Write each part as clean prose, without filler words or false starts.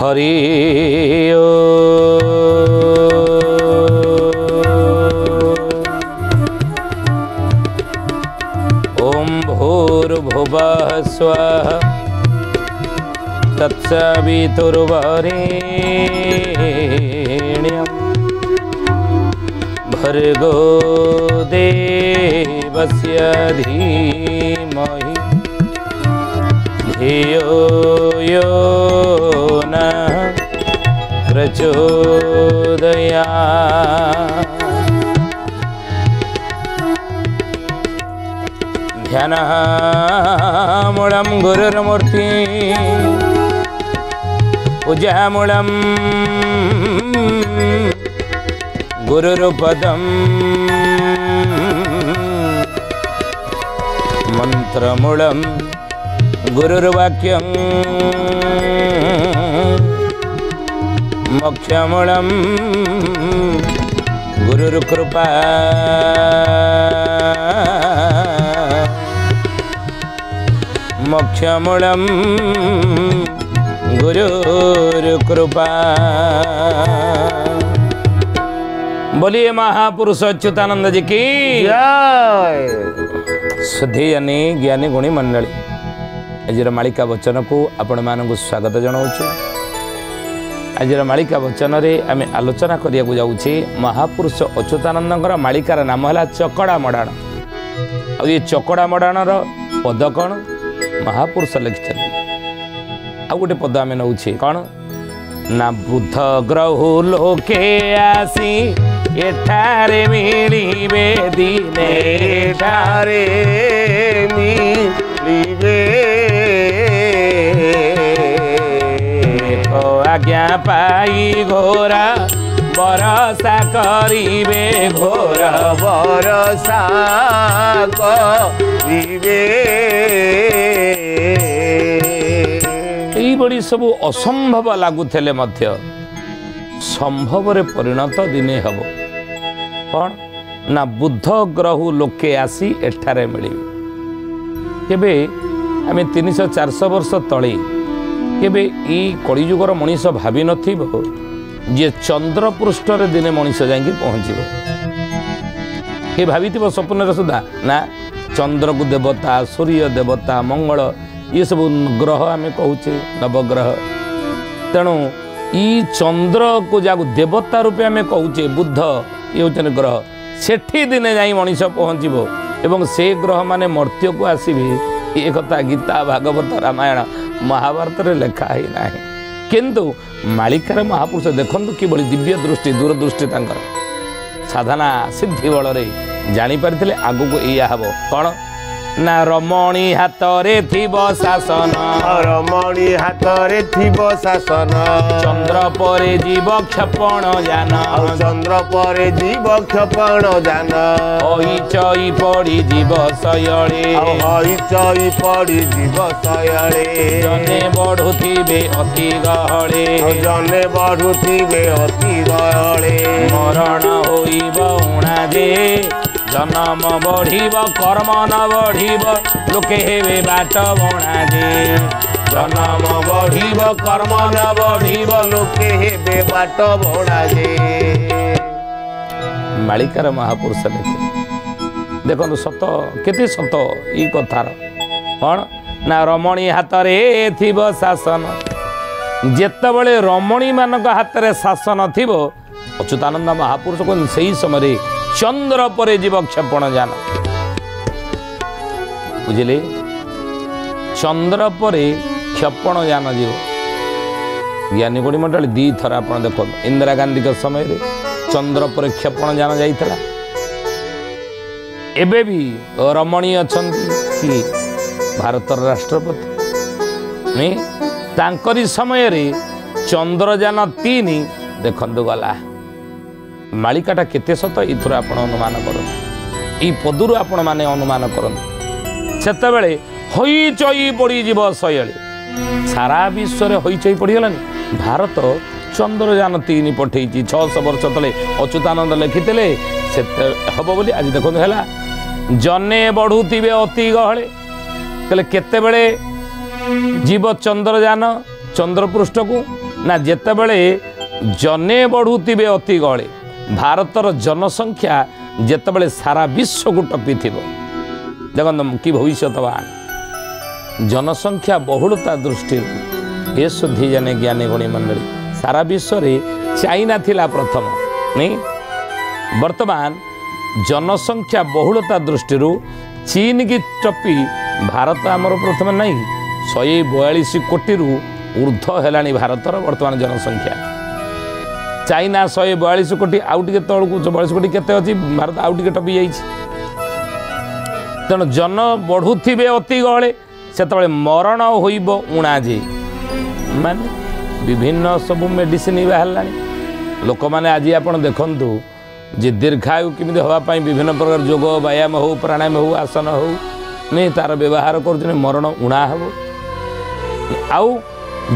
हरि ओम भूर्भुवः स्वः तत्सवितुर्वरेण्यं भर्गो देवस्य धीमहि धियो यो नः प्रचोदयात्। ध्यानमूलं गुरुर्मूर्ति पूजामूलं गुरुरुपदं मंत्रमूलं गुरुर्वाक्यं मोक्षमूलं गुरुर्कृपा मोक्षमूलं गुरुर्कृपा। बोलिए महापुरुष अच्युतानंद जी की जय। श्रद्धेयनी ज्ञानी गुणी मंडली आज मालिका वचन को आपण मानक स्वागत जनाऊँ। आज मालिका वचन रे आम आलोचना करिया जाऊे महापुरुष अच्युतानंद मालिकार नाम है चकड़ा मडाण। आ चकड़ा मडाण पद कौन महापुरुष लिखिं। आ गोटे पद आम नौ कौन ना बुद्ध ग्रहु लोके आसी एठारे मिलिबे दिने एठारे मिलिबे आज्ञा पाई घोरा बरसा करिबे घोरा बरसा करिबे। बड़ी सब असंभव लगुले संभव परिणत दिने हम कौन ना बुद्ध ग्रहु लोके आसी एठारे मिलिबे। केबे आम 300-400 वर्ष तले केबे ई कलिजुगर मनीष भावी नथिबो जे चंद्र पृष्ठ रे दिने मनीष जाई पहुँचब। ये भावी स्वप्न सुधा ना चंद्र को देवता सूर्य देवता मंगल ये सब ग्रह आम कहूचे नवग्रह। तेणु ई चंद्र को जाकू देवता रूपे आम कहूचे बुद्ध ये हूँ ग्रह सेठी दिने जाई मनीष पहुँचब एवं से ग्रह माने मर्त्य को आसबे। ये कथा गीता भागवत रामायण महाभारत रे लेखा ही ना किंतु मालिकार महापुरुष देखु कि दिव्य दृष्टि दूरदृष्टि तांकर साधना सिद्धि बल जानी पारिथिले आगु को या हबो कौन ना रमणी हातरे थिब शासन रमणी हातरे थिब शासन चंद्र परे जीव क्षपण जान चंद्र परे जीव क्षपण जान हई चई पड़ी जीव शयळे हई चई पड़ी जीव शयळे जने बढ़ुथिबे अति गहळे जने बढ़ुथिबे अति गहळे मरण होइब उणा जे जन्म बढ़िब कर्म न बढ़िब लोके हेबे बाट बणा जे जन्म बढ़िब कर्म न बढ़िब लोके हेबे बाट बणा जे। मालिकार महापुरुष लिखे देखो सत केते सत ई कथार कौन ना रमणी हातरे थिब शासन जेतेबेले रमणी मानक हाथ में शासन थी अच्युतानंद महापुरुष कहते से ही समय चंद्र परे जीव क्षेपण जान बुझे चंद्र परे क्षेपण जान जीव ज्ञानी गुणी मंडल दी थर आप देख इंदिरा गांधी के समय चंद्र पर क्षेपण जान जाइला एबे भी रमणी अच्छा कि भारतर राष्ट्रपति नहीं तांकरी समय रे चंद्रयान 3 देखु गला मालिकाटा केते सत इथुर आपण अनुमान करन ई पदुर आपण माने अनुमान करन सेतेबेले होई चई पड़ी जीव शयळे सारा विश्व रे होई चई पड़ी गलानी भारत चंद्रयान 3 पठेई 600 वर्ष तले अच्युतानंद लिखिते से हम बोली आज देखो है जने बढ़ुवे अति गहले कहले केते बेले जीव चंद्रयान चंद्रपृष्ठ को ନା ଯେତେବେଳେ ଜନେ ବଢ଼ୁଥିବେ ଅତି ଗହଳେ ଭାରତର जनसंख्या ଯେତେବେଳେ ସାରା ବିଶ୍ୱକୁ ଟପିଥିବ ଦେଖନ୍ତୁ କି ଭବିଷ୍ୟତବାଣୀ जनसंख्या बहुलता दृष्टि ये शुद्धि जाने ज्ञानी गुणी मंडली सारा विश्व रे चाइना थिला प्रथम नहीं वर्तमान जनसंख्या बहुलता दृष्टि चीन की टपी भारत आमर प्रथम नहीं 142 कोटी रु ऊर्ध्व है भारतर वर्तमान जनसंख्या चाइना 142 कोटी आउट के तौक 142 कोटी केते अच्छी भारत आउट के टपी जाइए तेणु जन बढ़ुवे अति गहले से मरण होइब उणा जे माने विभिन्न सब मेडिसिन बाहर लोक मैंने आज आप देखु जे दीर्घायु केमी हाँपाई विभिन्न प्रकार योग व्यायाम हो प्राणायाम हो आसन हो नहीं तार व्यवहार कर मरण उणा हम आउ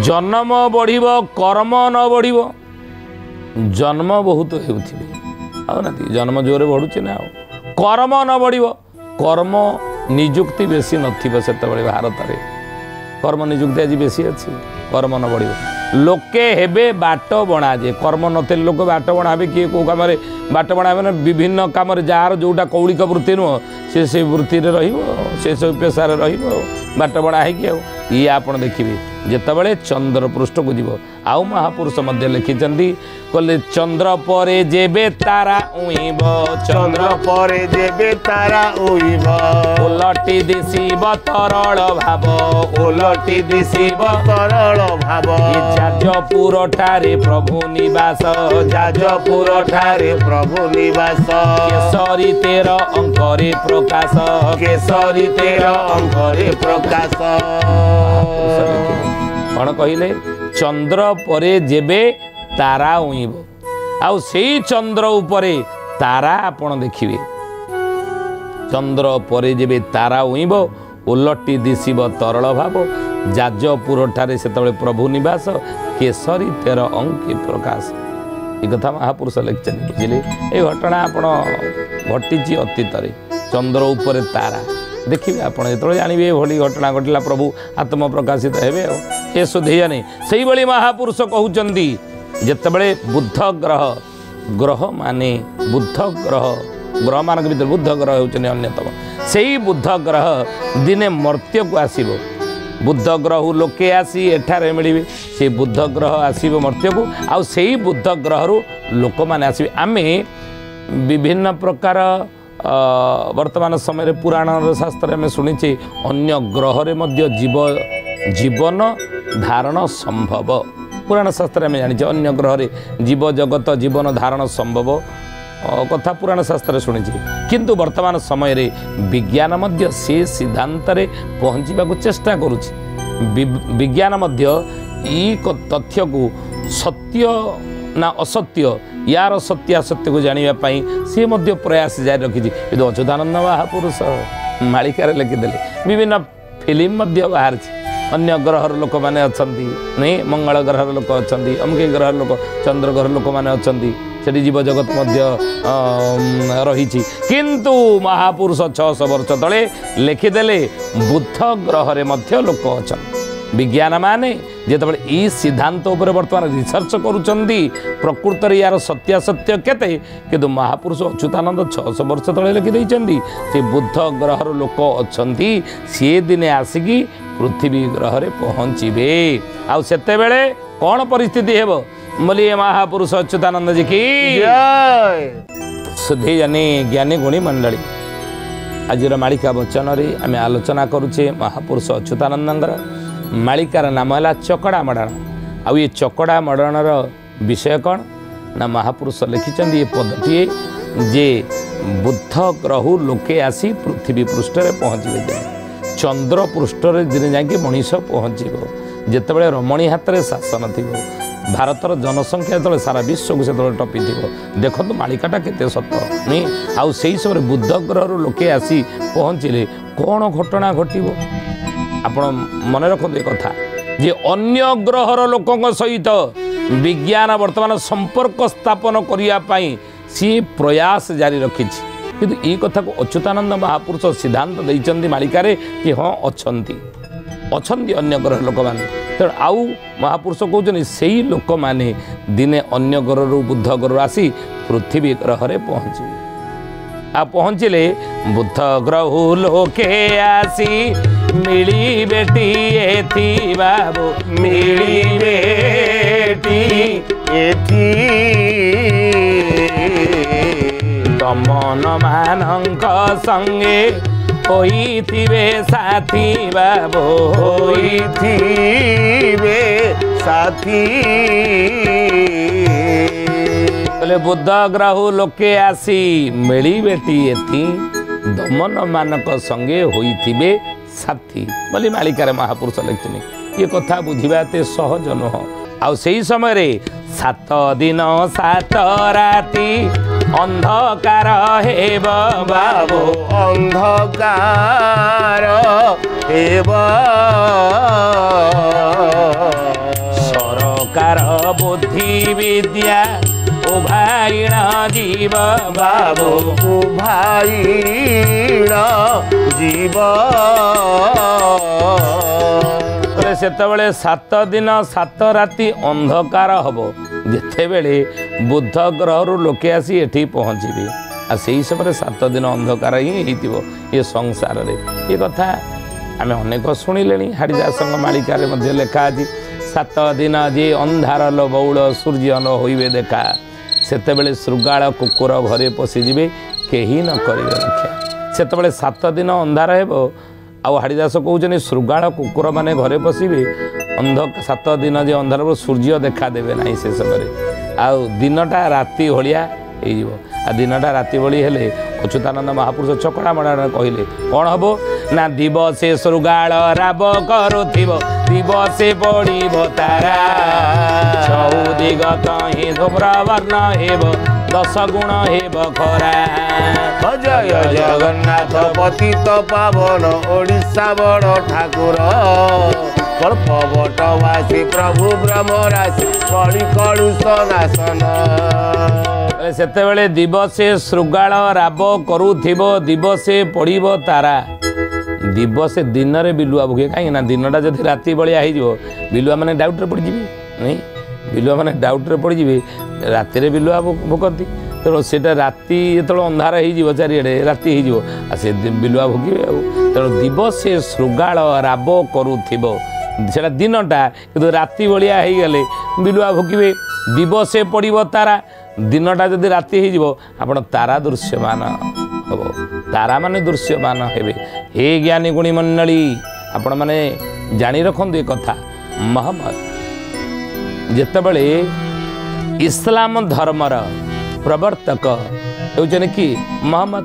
जन्म बढ़ कर्म न बढ़ जन्म बहुत होना जन्म जोरे बढ़ुचे ना कर्म न बढ़ कर्म निजुक्ति बेसी नथिबो सेतबेले भारत रे कर्म निजुक्ति आज बेसी अच्छी कर्म न बढ़ लोके हेबे बाट बणा जे कर्म नथे लोक बाट बणाबे किए को काम बाट बणाबे ना विभिन्न काम जार जोटा कौलिक वृत्ति नुह से वृत्ति रे रहिबो से सब पेशा रे रहिबो बाट बणा है कि ये आपण देखिबे जेतबेले चंद्र पृष्ठ को जीव आउ महापुरुष मध्य लिखिचंदी कहले चंद्र परे जेबे तारा उइब चंद्र परे जेबे तारा उइब उलटी दिसिब तरल भाव उलटी दिसिब तरल भाव जाजपुर ठारे प्रभु निवास जाजपुर ठारे प्रभु निवास केसरी 13 अंकरे प्रकाश केसरी 13 अंकरे प्रकाश कौन कहले चंद्र परे जेबे तारा उइब आउ सेई चंद्र उपरे तारा आपण देखिबे चंद्र परे जेबे तारा उइब उलटी दिसिब तरल भाव जाजपुर ठारे सेतबेले प्रभु निवास केसरी 13 अंके प्रकाश ये कथा महापुरुष लिखिछन बुझिले ए घटना आपण घटिची अतीत रे चंद्र उपरे तारा देखिए आप जो जानवे भली घटना घटला प्रभु आत्म प्रकाशित हेबे ये सुधीयनी से भाई महापुरुष कहते जितेबले बुध ग्रह ग्रह माने बुध ग्रह ग्रह मान भर बुध ग्रह होती अन्यतम से बुध ग्रह दिने मर्त्य को आसब बुध ग्रह लोके आसी एठारे मिलिबे से बुध ग्रह आसब मर्त्य को आउ से बुध ग्रह लोक मैंने आसबे आमे विभिन्न प्रकार वर्तमान समय पुराण शास्त्र में शुणीचे अन्य ग्रह रे मध्य जीवन धारण संभव पुराण शास्त्र में जानी अन्य ग्रह रे जीव जगत जीवन धारण संभव कथा पुराण शास्त्र शुणीचे किंतु वर्तमान समय रे विज्ञान मध्य से सिद्धांत रे पहुँचवा चेष्टा करुछि विज्ञान मध्य ई तथ्य को सत्य ना असत्य यार सत्यासत्य को जानापी सी प्रयास जारी रखी अच्युतानंद महापुरुष मालिकार लिखिदेले विभिन्न फिल्म बाहर अन्य ग्रह लोक मैंने अच्छा नहीं मंगल ग्रह लोक अच्छा अमुक ग्रह लोक चंद्र ग्रह लोक मैंने अच्छा से जीव जगत रही किंतु महापुरुष 600 वर्ष तले लिखिदेले बुध ग्रह रे मध्य लोक अच्छा विज्ञान माने जितेबाला ई सिद्धांत उपर बर्तमान रिसर्च करुचंदी प्रकृत यार सत्यासत्य केते किंतु महापुरुष अच्युतानंद 600 वर्ष तले लिखिदे से बुध ग्रह लोक अच्छी सी दिने आसिकी पृथ्वी ग्रह रे पहुँचे आउ सेते बेले कौन परिस्थिति हेब बोलिए महापुरुष अच्युतानंद जी की जय सुधी जानी ज्ञानी गुणी मंडली आज मालिका वचन रे आम आलोचना करुचे महापुरुष अच्युतानंद मालिकार नाम है चकड़ा मड़ाण आउ ये चकड़ा मड़ाणर विषय कौन ना महापुरुष लिखिं ये पदटी जे बुध ग्रह लोके आसी पृथ्वी पृष्ठ पहुँचे चंद्र पृष्ठ दिन जाकि मनीष पहुँचब जितेबाला रमणी हाथ में शासन थी भारतर जनसंख्या जो सारा विश्व को से टपी देखो मालिकाटा केते सत नहीं आउ से समय बुध ग्रह लोके आसी पहुँचले कौन घटना घटव आपण मन रखते कथा जे अन्य ग्रहर लोकों सहित विज्ञान वर्तमान संपर्क स्थापन करने सी प्रयास जारी रखी किंतु ये कथा को अच्युतानंद महापुरुष सिद्धांत देइचंदी मालिकारे कि हाँ अच्छी अन्य ग्रह लोक मैंने ତେଣୁ ଆଉ ମହାପୁରୁଷ କହୁଛନ୍ତି ସେଇ ଲୋକମାନେ ଦିନେ ଅନ୍ୟ ଗ୍ରହରୁ ବୁଦ୍ଧ ଗ୍ରହରୁ ଆସି ପୃଥିବୀ ଗ୍ରହରେ ପହଞ୍ଚିବେ। ଆଉ ପହଞ୍ଚିଲେ ବୁଦ୍ଧ ଗ୍ରହୁ ଲୋକେ ଆସି ମିଳିବେଟି ଏଥି ବାବୁ ମିଳିବେଟି ଏଥି ଦମନ ମାନଙ୍କ ସଙ୍ଗେ ହୋଇଥିବେ ସାଥୀ ବାବୁ ହୋଇଥିବେ ସାଥୀ। ବୋଲେ ବୁଦ୍ଧ ଗ୍ରହୁ ଲୋକେ ଆସି ମିଳିବେଟି ଏଥି ଦମନ ମାନଙ୍କ ସଙ୍ଗେ ହୋଇଥିବେ ସାଥୀ ବୋଲି ମାଳିକାରେ ମହାପୁରୁଷ ଲେଖିଛନ୍ତି। ଏ କଥା ବୁଝିବା ଏତେ ସହଜ ନୁହଁ। ଆଉ ସେଇ ସମୟରେ 7 ଦିନ 7 ରାତି ଅନ୍ଧକାର ହେବ ବାବୁ ଅନ୍ଧକାର ହେବ ସରକାର ବୁଦ୍ଧି ବିଦ୍ୟା ଉଭାଇଣ ଜୀବ ବାବୁ ଉଭାଇଣ ଜୀବ। ସେତେବେଳେ 7 ଦିନ 7 ରାତି ଅନ୍ଧକାର ହେବ ଯେତେବେଳେ ବୁଦ୍ଧ ଗ୍ରହରୁ ଲୋକେ ଆସି ଏଠି ପହଞ୍ଚିବେ। ଆଉ ସେହି ସମୟରେ 7 ଦିନ ଅନ୍ଧକାର ହିଁ ହେଇଥିବ ଏ ସଂସାରରେ। ଏ କଥା ଆମେ ଅନେକ ଶୁଣିଲେଣି। ହାଡ଼ିଦାସଙ୍କ ମାଳିକାରେ ମଧ୍ୟ ଲେଖା ଅଛି 7 ଦିନ ଯେ ଅନ୍ଧାର ଲ ବଉଳ ସୂର୍ଯ୍ୟ ନ ହୋଇବେ ଦେଖା ସେତେବେଳେ ଶୃଗାଳ କୁକୁର ଘରେ ପଶିଯିବେ କେହି ନ କରିବେ ରକ୍ଷା। ସେତେବେଳେ 7 ଦିନ ଅନ୍ଧାର ହେବ। ଆଉ ହାଡ଼ିଦାସ କହୁଛନ୍ତି ଶୃଗାଳ କୁକୁର ମାନେ ଘରେ ପଶିବେ 7 ଦିନ ଯେ ଅନ୍ଧାର ସୂର୍ଯ୍ୟ ଦେଖାଦେବେ ନାହିଁ ସେ ସମୟରେ। ଆଉ ଦିନଟା ରାତି ଭଳିଆ ହେଇଯିବ। ଆଉ ଦିନଟା ରାତି ଭଳି ହେଲେ ଅଚ୍ୟୁତାନନ୍ଦ ମହାପୁରୁଷ ଚକଡ଼ା ମଡ଼ାରେ କହିଲେ କ'ଣ ହେବ ନା ଦିବସେ ଶୃଗାଳ ରାବ କରୁଥିବ ଦିବସେ ପଡ଼ିବ ତାରା ଚଉଦିଗତ ହିଁ ଧୂମ୍ରବର୍ଣ୍ଣ ହେବ 10 ଗୁଣ ହେବ ଖରା। ଜୟ ଜଗନ୍ନାଥ ପତିତ ପାବନ ଓଡ଼ିଶା ବଡ଼ ଠାକୁର କଳ୍ପବଟବାସୀ ପ୍ରଭୁ ବ୍ରହ୍ମ ରାଶି କଳି କଳୁଷ ନାଶନ। ସେତେବେଳେ ଦିବସେ ଶୃଗାଳ ରାବ କରୁଥିବ ଦିବସେ ପଡ଼ିବ ତାରା। ଦିବସେ ଦିନରେ ବିଲୁଆ ଭୋଗେ କାହିଁକିନା ଦିନଟା ଯଦି ରାତି ଭଳିଆ ହେଇଯିବ ବିଲୁଆ ମାନେ ଡାଉଟ୍ରେ ପଡ଼ିଯିବେ ନାଇଁ ବିଲୁଆ ମାନେ ଡାଉଟ୍ରେ ପଡ଼ିଯିବେ ରାତିରେ ବିଲୁଆ ଭୋଗନ୍ତି। ତେଣୁ ସେଇଟା ରାତି ଯେତେବେଳେ ଅନ୍ଧାର ହେଇଯିବ ଚାରିଆଡ଼େ ରାତି ହେଇଯିବ ଆଉ ସେ ବିଲୁଆ ଭୋଗିବେ। ଆଉ ତେଣୁ ଦିବସେ ଶୃଗାଳ ରାବ କରୁଥିବ ସେଇଟା ଦିନଟା କିନ୍ତୁ ରାତି ଭଳିଆ ହେଇଗଲେ ବିଲୁଆ ଭୋଗିବେ। ଦିବସେ ପଡ଼ିବ ତାରା ଦିନଟା ଯଦି ରାତି ହେଇଯିବ ଆପଣ ତାରା ଦୃଶ୍ୟମାନ ହେବ ତାରାମାନେ ଦୃଶ୍ୟମାନ ହେବେ। ହେ ଜ୍ଞାନୀ ଗୁଣୀ ମଣ୍ଡଳୀ ଆପଣମାନେ ଜାଣି ରଖନ୍ତୁ ଏ କଥା। ମହମ୍ମଦ ଯେତେବେଳେ ଇସଲାମ ଧର୍ମର ପ୍ରବର୍ତ୍ତକ ହେଉଛନ୍ତି କି ମହମ୍ମଦ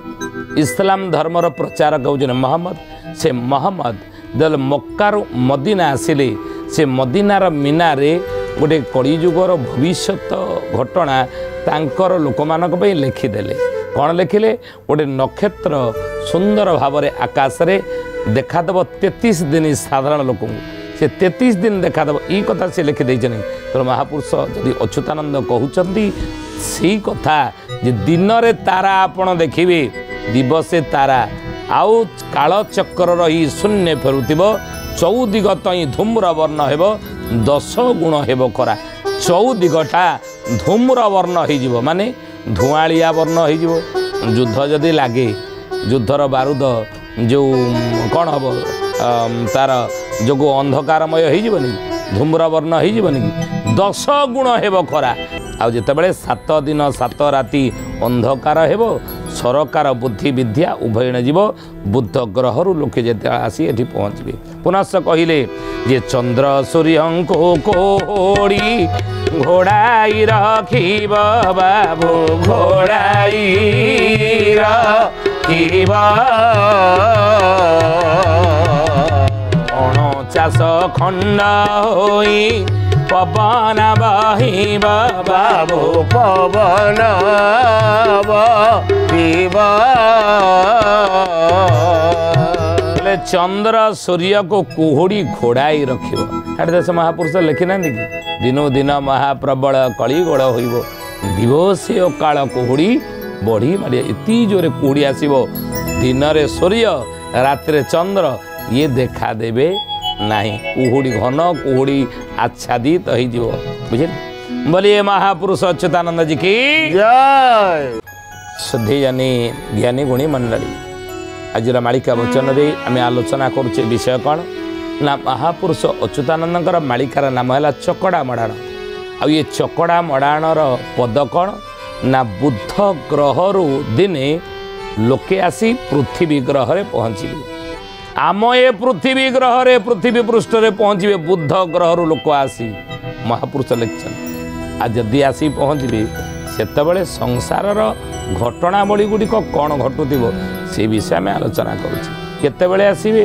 ଇସଲାମ ଧର୍ମର ପ୍ରଚାରକ ହେଉଛନ୍ତି ମହମ୍ମଦ। ସେ ମହମ୍ମଦ ଯେତେବେଳେ ମକ୍କାରୁ ମଦିନା ଆସିଲେ ସେ ମଦିନାର ମିନାରେ ଗୋଟେ କଳିଯୁଗର ଭବିଷ୍ୟତ ଘଟଣା ତାଙ୍କର ଲୋକମାନଙ୍କ ପାଇଁ ଲେଖିଦେଲେ। କ'ଣ ଲେଖିଲେ ଗୋଟେ ନକ୍ଷତ୍ର ସୁନ୍ଦର ଭାବରେ ଆକାଶରେ ଦେଖାଦେବ 33 ଦିନ ସାଧାରଣ ଲୋକଙ୍କୁ ସେ 33 ଦିନ ଦେଖାଦେବ ଏଇ କଥା ସେ ଲେଖିଦେଇଛନ୍ତି। ତେଣୁ ମହାପୁରୁଷ ଯଦି ଅଚ୍ୟୁତାନନ୍ଦ କହୁଛନ୍ତି ସେଇ କଥା ଯେ ଦିନରେ ତାରା ଆପଣ ଦେଖିବେ ଦିବସେ ତାରା ଆଉ କାଳଚକ୍ର ରହି ଶୂନ୍ୟ ଫେରୁଥିବ ଚଉଦିଗତ ହିଁ ଧୂମ୍ର ବର୍ଣ୍ଣ ହେବ 10 ଗୁଣ ହେବ ଖରା। ଚଉଦିଗଟା ଧୂମ୍ର ବର୍ଣ୍ଣ ହେଇଯିବ ମାନେ ଧୂଆଁଳିଆ ବର୍ଣ୍ଣ ହେଇଯିବ। ଯୁଦ୍ଧ ଯଦି ଲାଗେ ଯୁଦ୍ଧର ବାରୁଦ ଯେଉଁ କ'ଣ ହେବ ତାର ଯୋଗୁଁ ଅନ୍ଧକାରମୟ ହେଇଯିବନି ଧୂମ୍ର ବର୍ଣ୍ଣ ହେଇଯିବନି କି 10 ଗୁଣ ହେବ ଖରା। ଆଉ ଯେତେବେଳେ 7 ଦିନ 7 ରାତି ଅନ୍ଧକାର ହେବ ସରକାର ବୁଦ୍ଧି ବିଦ୍ୟା ଉଭୟଣ ଯିବ ବୁଦ୍ଧ ଗ୍ରହରୁ ଲୋକେ ଯେତେବେଳେ ଆସି ଏଠି ପହଞ୍ଚିବେ। ପୁନଶ୍ଚ କହିଲେ ଯେ ଚନ୍ଦ୍ର ସୂର୍ଯ୍ୟଙ୍କୁ କୋଡ଼ି ଘୋଡ଼ାଇ ରଖିବ ବାବୁ ଘୋଡ଼ାଇ ରଖିବ 49 ଖଣ୍ଡ ହୋଇ ପବନ ବହିବ ବାବୁ ପବନ ବହିବ। ଚନ୍ଦ୍ର ସୂର୍ଯ୍ୟକୁ କୁହୁଡ଼ି ଘୋଡ଼ାଇ ରଖିବ। ହାଡ଼ିଦାସ ମହାପୁରୁଷ ଲେଖିନାହାନ୍ତି କି ଦିନକୁ ଦିନ ମହାପ୍ରବଳ କଳିଗୋଳ ହୋଇବ ଦିବସେ ଅକାଳ କୁହୁଡ଼ି ବଢ଼ି ମାଡ଼ି ଏତେ ଜୋରେ କୁହୁଡ଼ି ଆସିବ ଦିନରେ ସୂର୍ଯ୍ୟ ରାତିରେ ଚନ୍ଦ୍ର ଇଏ ଦେଖାଦେବେ ନାହିଁ କୁହୁଡ଼ି ଘନ କୁହୁଡ଼ି ଆଚ୍ଛାଦିତ ହେଇଯିବ ବୁଝିଲେ बोलिए महापुरुष अच्युतानंद जी की जय शुद्धि ज्ञानी गुणी मंडली आज मालिका वचन रे आम आलोचना करुचे विषय कौन ना महापुरुष अच्युतानंद मालिकार नाम है चकड़ा मड़ाण आ ये चकड़ा मड़ाणर पद कौन ना बुध ग्रह दिने लोके आसी पृथ्वी ग्रह रे पहुँचे आम ये पृथ्वी ग्रह रे पृथ्वी पृष्ठ रे पहुँचे बुध ग्रह लोक आसी महापुरुष लिखिं आ जदि आसी पहुँचे सेतबले संसार घटनावली गुड़िक कौन घटुव से विषय में आलोचना करुचे आसवे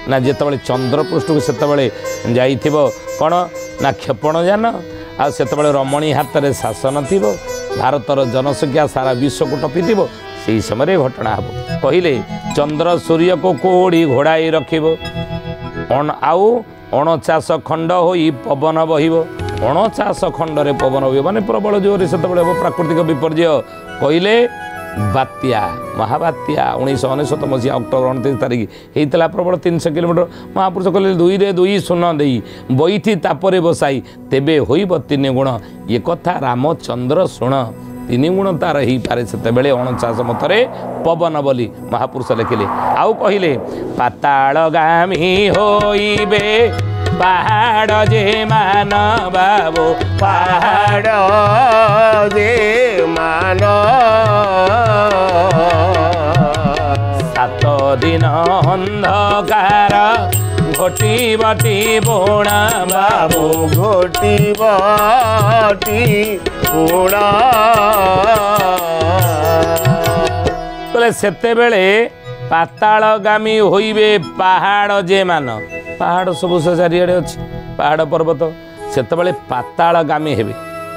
ना जितेबाला चंद्रपृष्ठ को सेतबले जाइथिब कौन ना क्षेपणयान आतेबाला रमणी हाथ में शासन थी भारतर जनसंख्या सारा विश्व को टपी से समय घटना हम कहले चंद्र सूर्य को कोड़ी घोड़ाई रखिब आउ 49 खंड हो पवन बहिब 49 खंडरे पवन हुए माने प्रबल जोर से प्राकृतिक विपर्य कहले बात्या महाबात्या 1999 मसीहा अक्टोबर 29 तारिख होता प्रबल 300 किलोमीटर महापुरुष कहले 2 रे 2 शून्य दे बैठी तापरे बसाई तेबे होइब 3 गुण ये कथा रामचंद्र शुण 3 गुण तार ही पारे से 49 मतरे पवन बोली महापुरुष लिखिले आउ कहले पातालगामी होइबे पहाड़ जे मान बाबू पहाड़ जे मान 7 दिन अंधकार घोटी बाटी बोणा बाबू घोटी बाटी बोणा बोले सेते बेले पातालगामी होइबे पहाड़ जे मान पहाड़ सब से चारिड़े अच्छी पहाड़ पर्वत सेतबले पातालगामी हेबे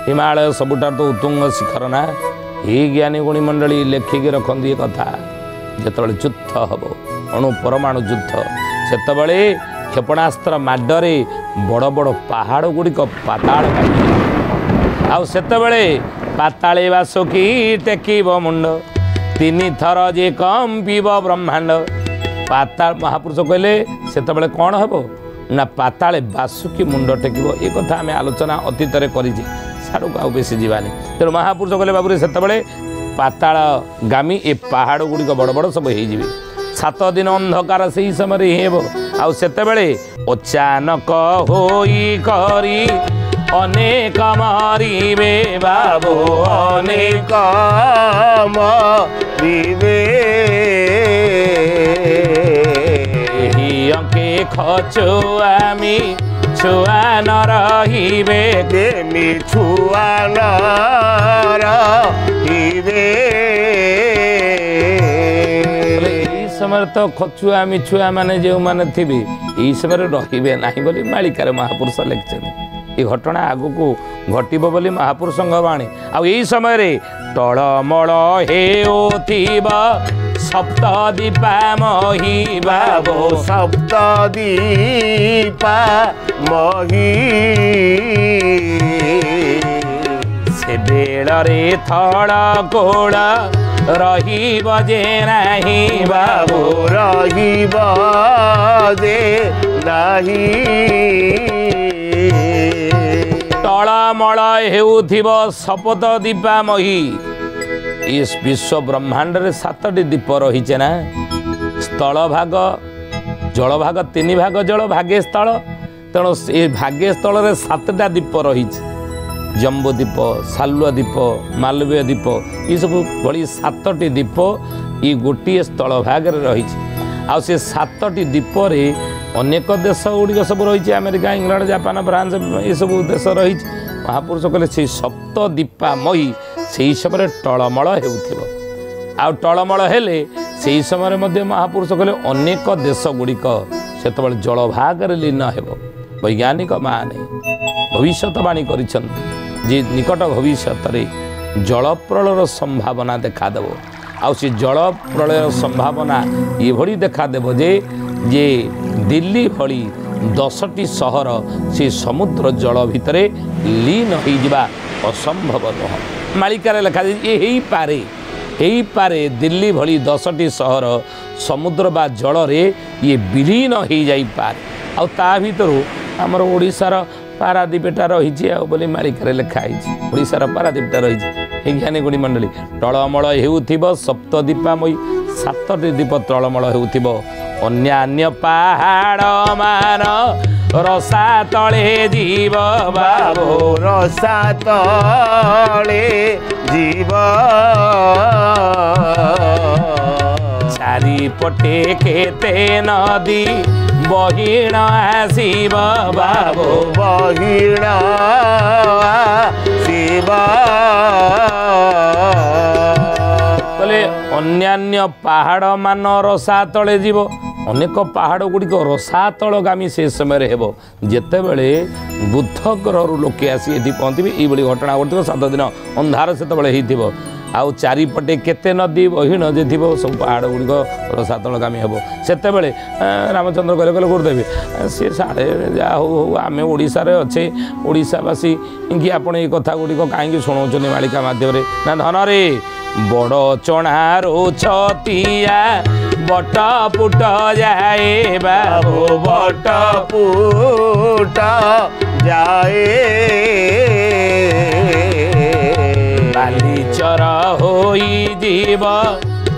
हिमालय सबुठार तो उत्तुंग शिखर ना ये ज्ञानी गुणी मंडली लेखिकी रखती ये कथा जितेबाला युद्ध हम अणु परमाणु युद्ध सेतबले क्षेपणास्त्र माडरे बड़ बड़ पहाड़ गुड़िक पातालगामी आउ सेतबले पाताले बासुकी टेकिब मुंड 3 थर जे कंपिब ब्रह्मांड पाताल महापुरुष कहले सेतबले कौन हम ना पाताले बासुकी मुंड टेकिब ये कथा आम आलोचना अतीत करें साड़ू को बेसी जीवानी तेणु महापुरुष कहले बाबू सेतबले पाताल गामी ए पहाड़ गुड़िक बड़ बड़ सब हो 7 दिन अंधकार से ही समय हेब आउ सेतबले अचानक होई करी अनेक मारिबे बाबू अनेक मारिबे अंके खचुआमी छुआ न रहिबे देमी छुआ न रहिबे समय तो खचुआ मिछुआ माने जो माने थिबे ई समय रहिबे नाही बोली मालिकार महापुरुष लिखिछन ये घटना आगु को घटिब बोली महापुरुष बाणी आ यही समय रे टळमळ हेउथिबा सप्त दीपा मही बाबो सप्त दीपा मही से बेलरे थळ कोळ रहिब जे नाही बाबू रहिब जे नाही टळमळ हेउथिब सप्त दीपा मही इस विश्व ब्रह्मांड रे 7टी दीप रही ना स्थल भाग जल भाग 3 भाग जल भागे स्थल तेणु ये भागे स्थल रे 7टा दीप रही जम्बूद्वीप सालुद्वीप मालवीय द्वीप ये सब भली 7टी दीप ये गोटे स्थल भाग रही आ से 7टी द्वीप रे अनेक देश गुड़िक सब रही अमेरिका इंग्लैंड जापान फ्रांस ये सब देश रही महापुरुष कहले से सप्त दीपा मही से समय टळमळ हेउथिब आ टळमळ हेले से समय मध्य महापुरुष कहले अनेक देश गुड़िक सेतबेले जल भाग रे लीन हेब वैज्ञानिक माने भविष्यवाणी करिछन जे निकट भविष्यत रे जल प्रलयर संभावना देखा देव आ से जल प्रलयर संभावना ये भली देखा देव जे दिल्ली भली 10टी सहर से समुद्र जल भितरे लीन हो जावा असंभव नुह मालिकार लिखा ये पारे दिल्ली भली 10टी सहर समुद्र बा जल रे ये विलीन हो जाई पारे ଆଉ ତା ଭିତରୁ ଆମର ଓଡ଼ିଶାର ପାରାଦୀପଟା ରହିଛି ଆଉ ବୋଲି ମାଳିକାରେ ଲେଖା ହେଇଛି। ଓଡ଼ିଶାର ପାରାଦୀପଟା ରହିଛି। ଏ ଜ୍ଞାନୀ ଗୁଣୀ ମଣ୍ଡଳୀ ଟଳମଳ ହେଉଥିବ ସପ୍ତଦୀପାମୟୀ 7ଟି ଦୀପ ତଳମଳ ହେଉଥିବ ଅନ୍ୟାନ୍ୟ ପାହାଡ଼ ମାନ ରସା ତଳେ ଯିବ ବାବୁ ରସା ତଳେ ଯିବ ଚାରିପଟେ କେତେ ନଦୀ ବହିଣ ଆସିବ ବାବୁ ବହିଣ ଶିବ କହିଲେ ଅନ୍ୟାନ୍ୟ ପାହାଡ଼ ମାନ ରସା ତଳେ ଯିବ। ଅନେକ ପାହାଡ଼ ଗୁଡ଼ିକ ରସାତଳଗାମୀ ସେ ସମୟରେ ହେବ ଯେତେବେଳେ ବୁଦ୍ଧ ଗ୍ରହରୁ ଲୋକେ ଆସି ଏଠି ପହଞ୍ଚିବେ। ଏଇଭଳି ଘଟଣା ଘଟିବ। 7 ଦିନ ଅନ୍ଧାର ସେତେବେଳେ ହେଇଥିବ। ଆଉ ଚାରିପଟେ କେତେ ନଦୀ ବହିଣ ଯେ ଥିବ ସବୁ ପାହାଡ଼ ଗୁଡ଼ିକ ରସାତଳଗାମୀ ହେବ। ସେତେବେଳେ ରାମଚନ୍ଦ୍ର କହିଲେ ଗୁରୁଦେବୀ ସିଏ ସାଡ଼େ ଯାହା ହଉ ହଉ ଆମେ ଓଡ଼ିଶାରେ ଅଛେ ଓଡ଼ିଶାବାସୀ କି ଆପଣ ଏଇ କଥା ଗୁଡ଼ିକ କାହିଁକି ଶୁଣାଉଛନ୍ତି ମାଳିକା ମାଧ୍ୟମରେ ନା ଧନରେ ବଡ଼ ଚଣାରୁ ଛତିଆ ବଟ ପୁଟ ଯାଏ ବାବୁ ବଟ ପୁଟ ଯାଏ ବାଲିଚର ହୋଇଯିବ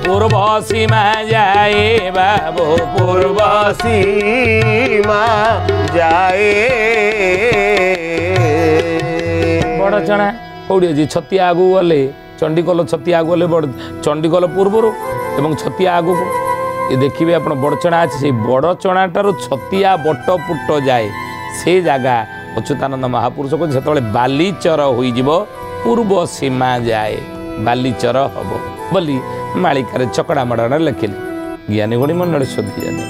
ପୂର୍ବ ସୀମା ଯାଏ ବାବୁ ପୂର୍ବ ସୀମା ଯାଏ ବଡ଼ ଚଣା କେଉଁଠି ଅଛି? ଛତିଆ ଆଗକୁ ଗଲେ ଚଣ୍ଡିଖୋଲ ଛତିଆ ଆଗକୁ ଗଲେ ବଡ଼ ଚଣ୍ଡିଖୋଲ ପୂର୍ବରୁ ଏବଂ ଛତିଆ ଆଗକୁ ଏ ଦେଖିବେ ଆପଣ ବଡ଼ଚଣା ଅଛି। ସେଇ ବଡ଼ଚଣାଠାରୁ ଛତିଆ ବଟପୁଟ ଯାଏ ସେ ଜାଗା ଅଚ୍ୟୁତାନନ୍ଦ ମହାପୁରୁଷ କହୁଛି ସେତେବେଳେ ବାଲିଚର ହୋଇଯିବ ପୂର୍ବ ସୀମା ଯାଏ ବାଲିଚର ହବ ବୋଲି ମାଳିକାରେ ଚକଡ଼ା ମଡ଼ାରେ ଲେଖିଲେ। ଜ୍ଞାନୀ ଗୁଣୀ ମଣ୍ଡଳୀ ଶୋଧି ଜାଣେ।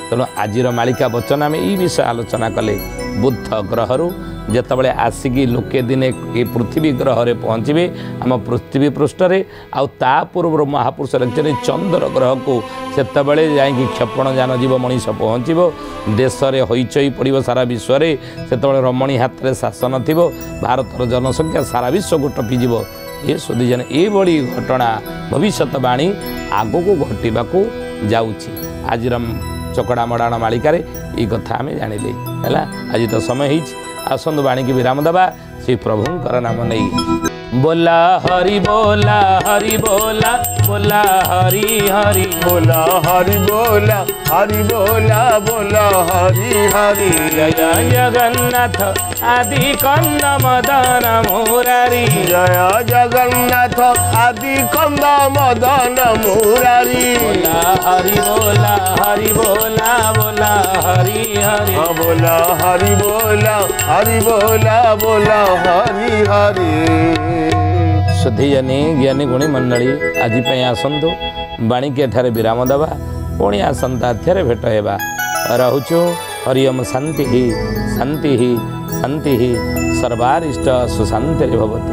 ତେଣୁ ଆଜିର ମାଳିକା ବଚନ ଆମେ ଏଇ ବିଷୟ ଆଲୋଚନା କଲେ। ବୁଦ୍ଧ ଗ୍ରହରୁ ଯେତେବେଳେ ଆସିକି ଲୋକେ ଦିନେ ଏ ପୃଥିବୀ ଗ୍ରହରେ ପହଞ୍ଚିବେ ଆମ ପୃଥିବୀ ପୃଷ୍ଠରେ ଆଉ ତା ପୂର୍ବରୁ ମହାପୁରୁଷ ଲେଖିଛନ୍ତି ଚନ୍ଦ୍ର ଗ୍ରହକୁ ସେତେବେଳେ ଯାଇକି କ୍ଷେପଣଯାନ ଯିବ ମଣିଷ ପହଞ୍ଚିବ। ଦେଶରେ ହଇଚଇ ପଡ଼ିବ ସାରା ବିଶ୍ୱରେ। ସେତେବେଳେ ରମଣୀ ହାତରେ ଶାସନ ଥିବ। ଭାରତର ଜନସଂଖ୍ୟା ସାରା ବିଶ୍ୱକୁ ଟପିଯିବ। ଏ ଶୋଧିଜାନେ ଏଇଭଳି ଘଟଣା ଭବିଷ୍ୟତବାଣୀ ଆଗକୁ ଘଟିବାକୁ ଯାଉଛି। ଆଜିର ଚକଡ଼ା ମଡ଼ାଣ ମାଳିକାରେ ଏଇ କଥା ଆମେ ଜାଣିଲେ ହେଲା। ଆଜି ତ ସମୟ ହେଇଛି। ଆସନ୍ତୁ ବାଣୀକି ବିରାମ ଦେବା ଶ୍ରୀ ପ୍ରଭୁଙ୍କର ନାମ ନେଇ। बोला हरि बोला हरि बोला बोला हरि हरि बोला हरि बोला हरि बोला बोला हरि हरि जय जगन्नाथ आदि कंद मदन मुरारी जय जगन्नाथ आदि कंद मदन मुरारी बोला हरि बोला हरि बोला बोला हरि हरि बोला हरि बोला हरि बोला बोला हरि हरि सुधीजनी ज्ञानी गुणी मंडली आज आसतु बाणी के ठारे विराम दबा पुणी आसंता अध्याय भेट हेबा रहुचु हरिओम शांति ही शांति ही शांति ही सर्वारिष्ट सुशांति भवतु।